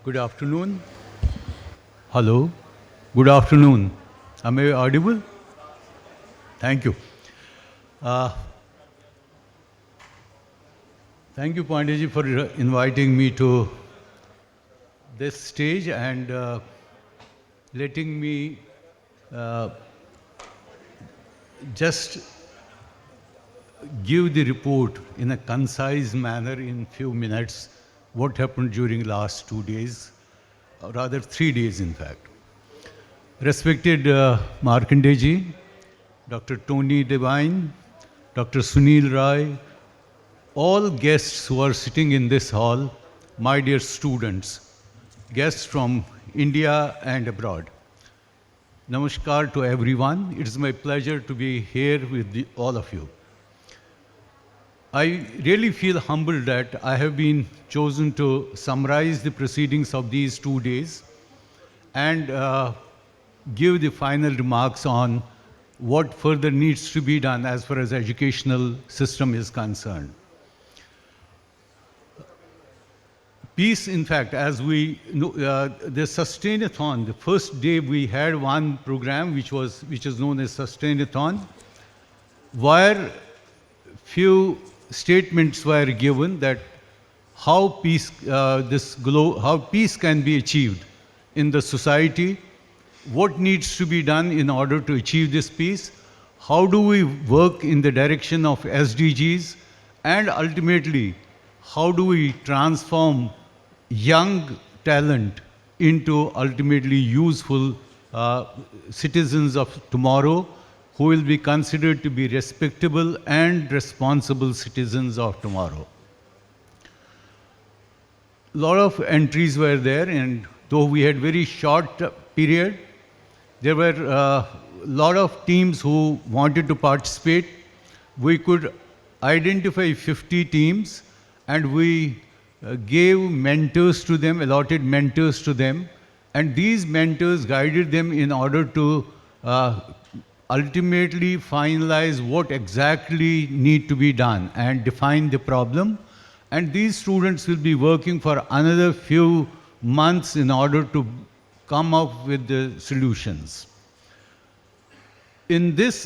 Good afternoon. Hello. Good afternoon. Am I audible? Thank you. Uh, Thank you, Pandyaji, for inviting me to this stage and letting me uh, just give the report in a concise manner in few minutes what happened during last 2 days, or rather 3 days in fact. Respected Markandeji, Dr. Tony Devine, Dr. Sunil Rai, all guests who are sitting in this hall, my dear students, guests from India and abroad. Namaskar to everyone. It is my pleasure to be here with all of you. I really feel humbled that I have been chosen to summarize the proceedings of these 2 days and give the final remarks on what further needs to be done as far as educational system is concerned. Peace, in fact, as we know, the Sustainathon, the first day we had one program which is known as Sustainathon, where few statements were given that how peace, how peace can be achieved in the society, what needs to be done in order to achieve this peace, how do we work in the direction of SDGs, and ultimately, how do we transform young talent into ultimately useful citizens of tomorrow who will be considered to be respectable and responsible citizens of tomorrow. A lot of entries were there, and though we had very short period, there were a lot of teams who wanted to participate. We could identify 50 teams, and we gave mentors to them, allotted mentors to them, and these mentors guided them in order to ultimately finalize what exactly need to be done and define the problem. And these students will be working for another few months in order to come up with the solutions. In this,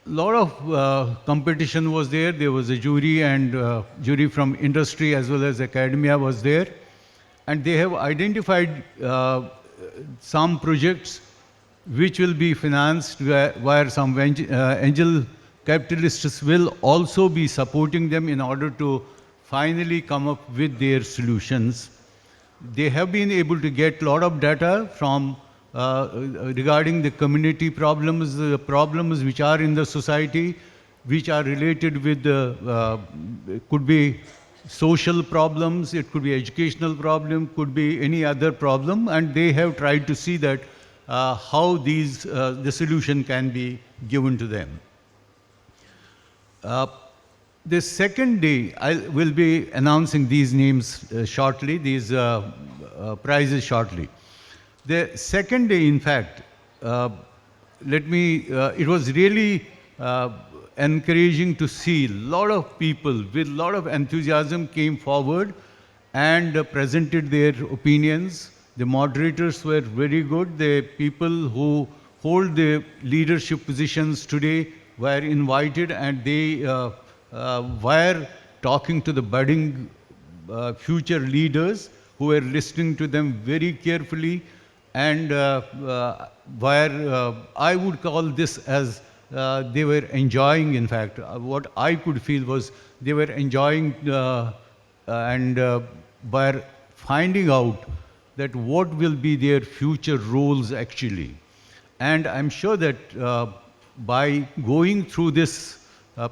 a lot of competition was there. There was a jury, and jury from industry as well as academia was there. And they have identified some projects which will be financed where some angel capitalists will also be supporting them in order to finally come up with their solutions. They have been able to get a lot of data from regarding the community problems, the problems which are in the society, which are related with the, could be social problems, it could be educational problem, could be any other problem, and they have tried to see that how these, the solution can be given to them. The second day, I will be announcing these names shortly, these prizes shortly. The second day, in fact, it was really encouraging to see a lot of people with a lot of enthusiasm came forward and presented their opinions. The moderators were very good. The people who hold the leadership positions today were invited, and they were talking to the budding future leaders who were listening to them very carefully, and where I would call this as they were enjoying, in fact, what I could feel was they were enjoying and were finding out that what will be their future roles actually. And I'm sure that by going through this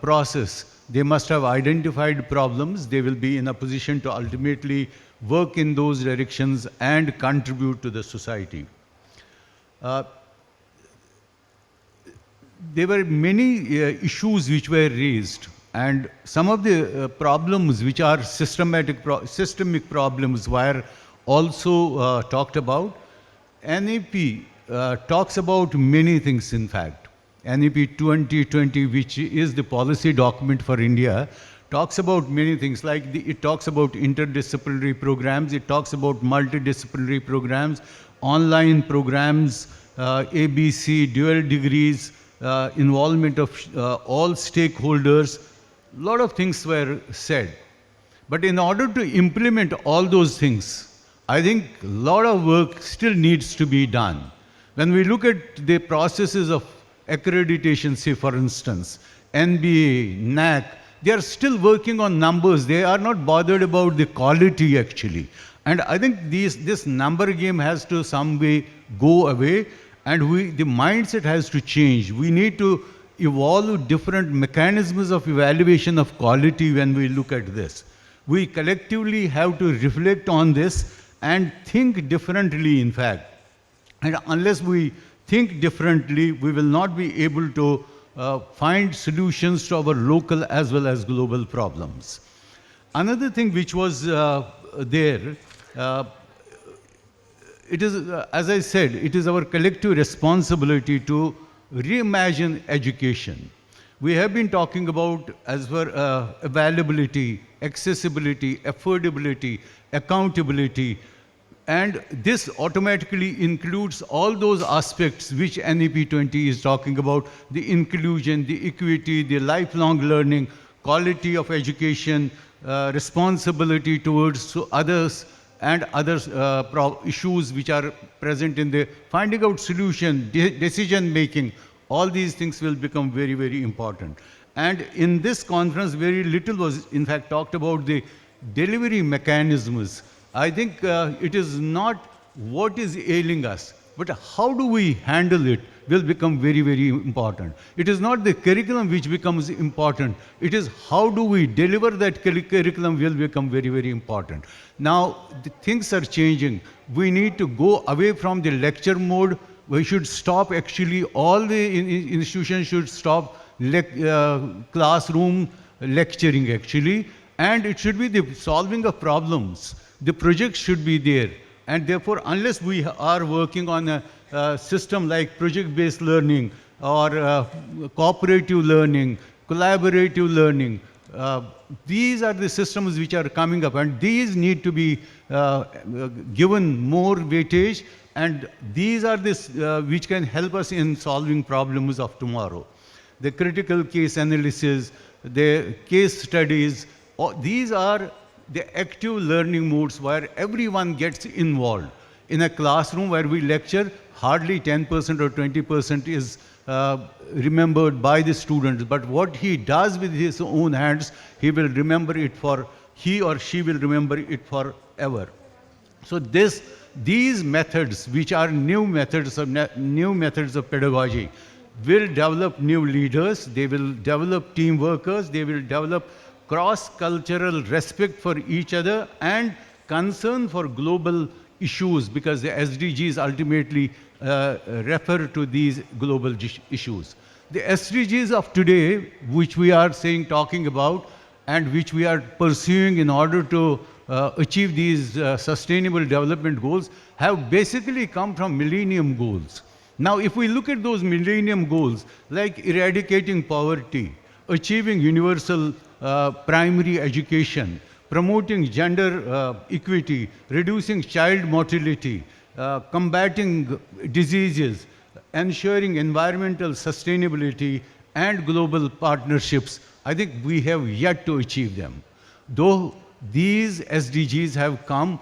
process, they must have identified problems. They will be in a position to ultimately work in those directions and contribute to the society. There were many issues which were raised, and some of the problems which are systemic problems were also talked about. NEP talks about many things, in fact. NEP 2020, which is the policy document for India, talks about many things, like it talks about interdisciplinary programs, it talks about multidisciplinary programs, online programs, ABC, dual degrees, involvement of all stakeholders. A lot of things were said. But in order to implement all those things, I think a lot of work still needs to be done. When we look at the processes of accreditation, say for instance, NBA, NAC, they are still working on numbers. They are not bothered about the quality actually. And I think this number game has to some way go away, and the mindset has to change. We need to evolve different mechanisms of evaluation of quality when we look at this. We collectively have to reflect on this and think differently, in fact. And unless we think differently, we will not be able to find solutions to our local as well as global problems. Another thing which was there, it is, as I said, it is our collective responsibility to reimagine education. We have been talking about as for availability, accessibility, affordability, accountability, and this automatically includes all those aspects which NEP 20 is talking about: the inclusion, the equity, the lifelong learning, quality of education, responsibility towards others, and other issues which are present in the finding out solution, decision making. All these things will become very, very important. And in this conference, very little was in fact talked about the delivery mechanisms. I think it is not what is ailing us, but how do we handle it will become very, very important. It is not the curriculum which becomes important. It is how do we deliver that curriculum will become very, very important. Now, things are changing. We need to go away from the lecture mode. We should stop actually, all the institutions should stop classroom lecturing actually, and it should be the solving of problems. The projects should be there, and therefore unless we are working on a system like project-based learning or cooperative learning, collaborative learning, these are the systems which are coming up, and these need to be given more weightage, and these are this which can help us in solving problems of tomorrow. The critical case analysis, the case studies, these are the active learning modes where everyone gets involved. In a classroom where we lecture, hardly 10% or 20% is remembered by the students. But what he does with his own hands, he will remember it he or she will remember it forever. So these methods, which are new methods of pedagogy, will develop new leaders, they will develop team workers, they will develop cross-cultural respect for each other and concern for global issues, because the SDGs ultimately refer to these global issues. The SDGs of today, which we are talking about, and which we are pursuing in order to achieve these sustainable development goals, have basically come from Millennium Goals. Now, if we look at those Millennium Goals, like eradicating poverty, achieving universal primary education, promoting gender equity, reducing child mortality, combating diseases, ensuring environmental sustainability and global partnerships, I think we have yet to achieve them. Though these SDGs have come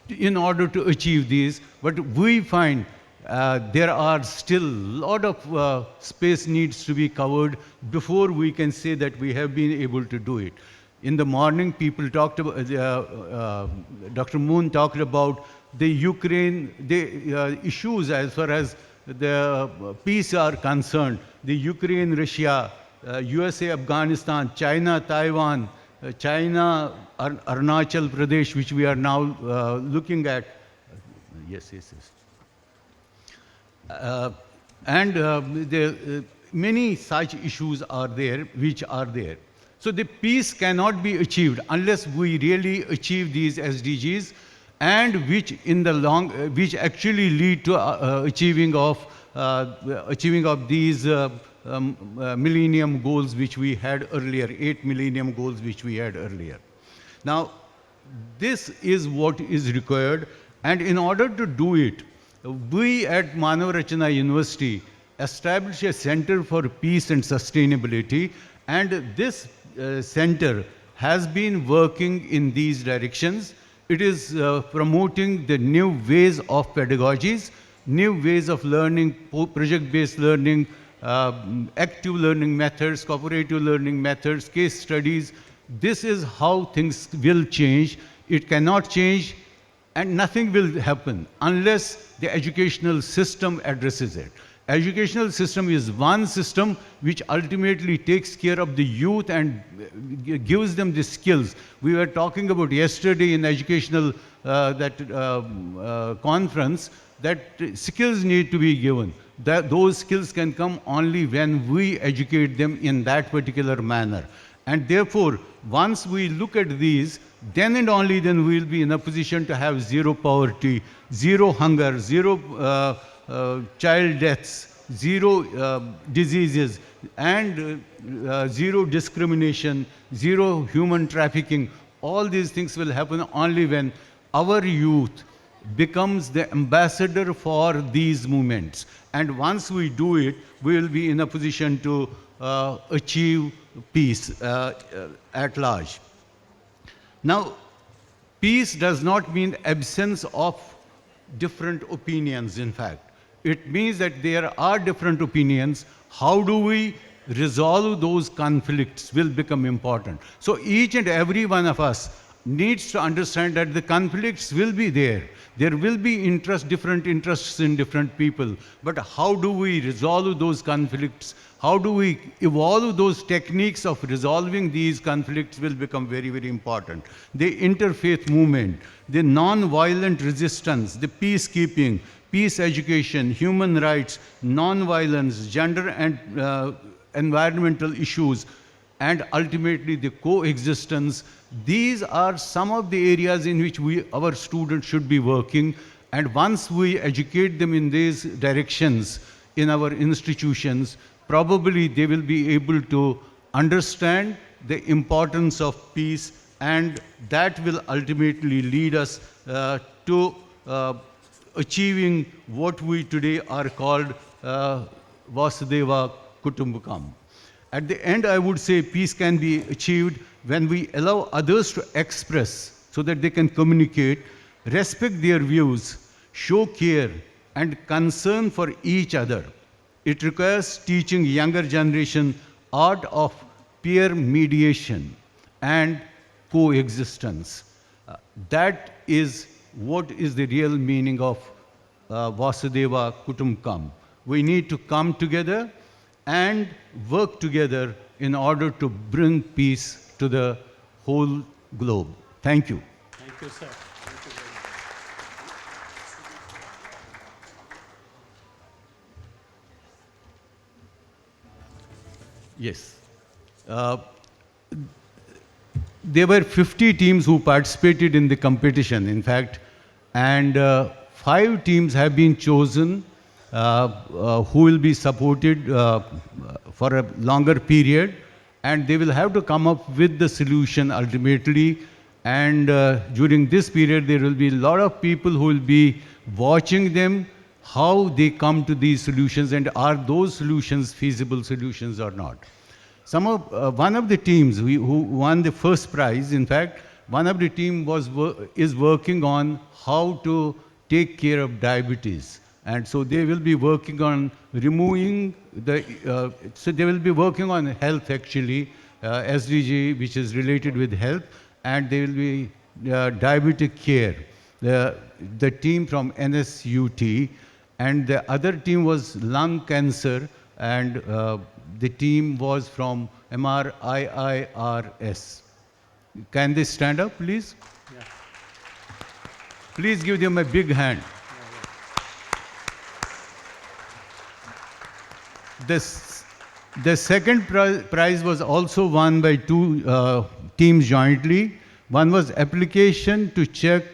in order to achieve these, but we find there are still a lot of space needs to be covered before we can say that we have been able to do it. In the morning, people talked about, Dr. Moon talked about the Ukraine, the issues as far as the peace are concerned, the Ukraine, Russia, USA, Afghanistan, China, Taiwan, China, Arunachal Pradesh, which we are now looking at. Yes. Many such issues are there, which are there. So the peace cannot be achieved unless we really achieve these SDGs, and which in the which actually lead to achieving of these millennium goals which we had earlier, 8 millennium goals which we had earlier. Now, this is what is required, and in order to do it, we at Manav Rachna University established a Center for Peace and Sustainability, and this center has been working in these directions. It is promoting the new ways of pedagogies, new ways of learning, project-based learning, active learning methods, cooperative learning methods, case studies. This is how things will change. It cannot change, and nothing will happen unless the educational system addresses it. Educational system is one system which ultimately takes care of the youth and gives them the skills. We were talking about yesterday in educational conference that skills need to be given. Those skills can come only when we educate them in that particular manner. And therefore, once we look at these, then and only then we will be in a position to have zero poverty, zero hunger, zero child deaths, zero diseases, and zero discrimination, zero human trafficking. All these things will happen only when our youth becomes the ambassador for these movements. And once we do it, we will be in a position to achieve peace at large. Now, peace does not mean absence of different opinions, in fact. It means that there are different opinions. How do we resolve those conflicts will become important. So each and every one of us needs to understand that the conflicts will be there. There will be different interests in different people. But how do we resolve those conflicts? How do we evolve those techniques of resolving these conflicts will become very, very important. The interfaith movement, the non-violent resistance, the peacekeeping, peace education, human rights, non-violence, gender and environmental issues, and ultimately the coexistence. These are some of the areas in which our students should be working. And once we educate them in these directions in our institutions, probably they will be able to understand the importance of peace, and that will ultimately lead us to achieving what we today are called Vasudeva Kutumbakam. At the end, I would say peace can be achieved when we allow others to express so that they can communicate, respect their views, show care and concern for each other. It requires teaching younger generation art of peer mediation and coexistence. That is what is the real meaning of Vasudeva Kutumbakam. We need to come together and work together in order to bring peace to the whole globe. Thank you. Thank you, sir. Thank you very much. Yes. There were 50 teams who participated in the competition, in fact, and 5 teams have been chosen who will be supported for a longer period, and they will have to come up with the solution ultimately. And during this period, there will be a lot of people who will be watching them, how they come to these solutions, and are those solutions feasible solutions or not. One of the teams who won the first prize, in fact, one of the team is working on how to take care of diabetes. And so they will be working on removing so they will be working on health actually, SDG, which is related with health, and they will be diabetic care. The team from NSUT, and the other team was lung cancer, and the team was from MRIIRS. Can they stand up, please? Yeah. Please give them a big hand. The second prize was also won by 2 teams jointly. One was application to check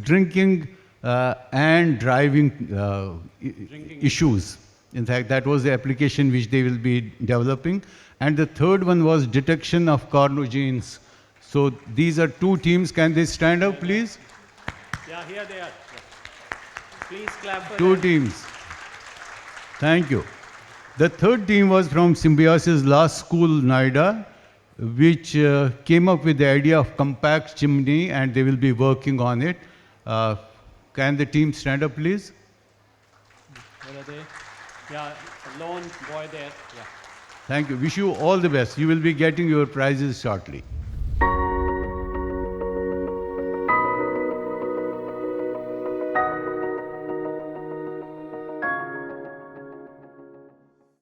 drinking and driving issues. In fact, that was the application which they will be developing. And the third one was detection of carcinogens. So these are two teams. Can they stand up, please? Yeah, here they are. Please clap for Two them. teams. Thank you. The third team was from Symbiosis Law School, Noida, which came up with the idea of compact chimney, and they will be working on it. Can the team stand up, please? Where are they? Yeah, the lone boy there. Yeah. Thank you. Wish you all the best. You will be getting your prizes shortly.